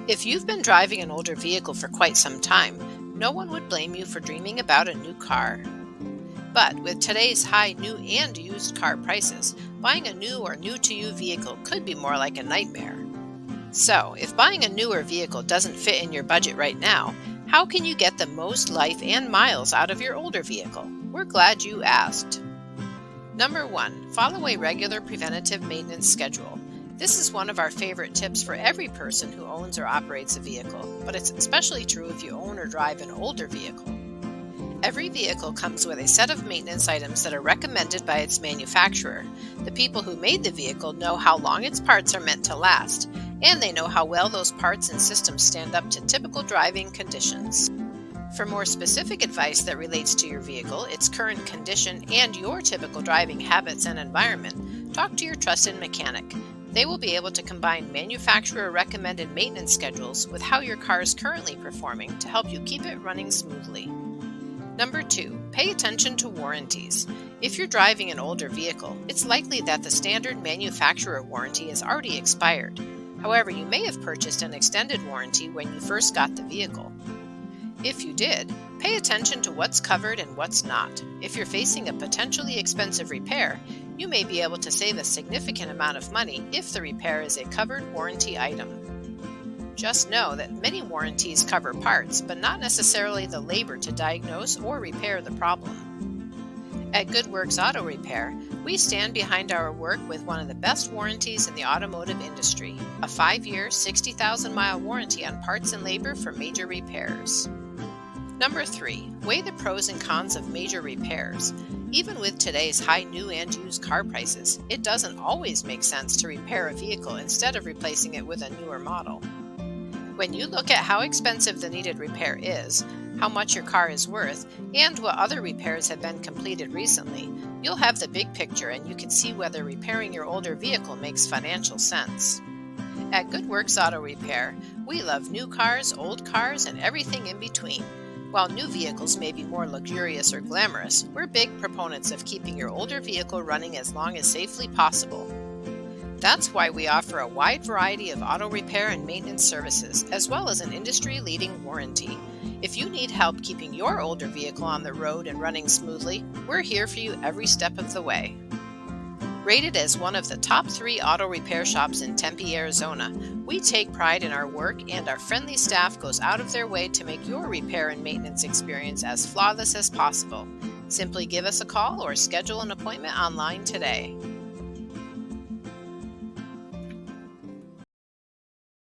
If you've been driving an older vehicle for quite some time, no one would blame you for dreaming about a new car. But with today's high new and used car prices, buying a new or new-to-you vehicle could be more like a nightmare. So, if buying a newer vehicle doesn't fit in your budget right now, how can you get the most life and miles out of your older vehicle? We're glad you asked. Number 1, follow a regular preventative maintenance schedule. This is one of our favorite tips for every person who owns or operates a vehicle, but it's especially true if you own or drive an older vehicle. Every vehicle comes with a set of maintenance items that are recommended by its manufacturer. The people who made the vehicle know how long its parts are meant to last, and they know how well those parts and systems stand up to typical driving conditions. For more specific advice that relates to your vehicle, its current condition, and your typical driving habits and environment, talk to your trusted mechanic. They will be able to combine manufacturer-recommended maintenance schedules with how your car is currently performing to help you keep it running smoothly. Number 2, pay attention to warranties. If you're driving an older vehicle, it's likely that the standard manufacturer warranty has already expired. However, you may have purchased an extended warranty when you first got the vehicle. If you did, pay attention to what's covered and what's not. If you're facing a potentially expensive repair, you may be able to save a significant amount of money if the repair is a covered warranty item. Just know that many warranties cover parts, but not necessarily the labor to diagnose or repair the problem. At Good Works Auto Repair, we stand behind our work with one of the best warranties in the automotive industry, a 5-year, 60,000-mile warranty on parts and labor for major repairs. Number 3, weigh the pros and cons of major repairs. Even with today's high new and used car prices, it doesn't always make sense to repair a vehicle instead of replacing it with a newer model. When you look at how expensive the needed repair is, how much your car is worth, and what other repairs have been completed recently, you'll have the big picture and you can see whether repairing your older vehicle makes financial sense. At Good Works Auto Repair, we love new cars, old cars, and everything in between. While new vehicles may be more luxurious or glamorous, we're big proponents of keeping your older vehicle running as long as safely possible. That's why we offer a wide variety of auto repair and maintenance services, as well as an industry-leading warranty. If you need help keeping your older vehicle on the road and running smoothly, we're here for you every step of the way. Rated as one of the top 3 auto repair shops in Tempe, Arizona, we take pride in our work, and our friendly staff goes out of their way to make your repair and maintenance experience as flawless as possible. Simply give us a call or schedule an appointment online today.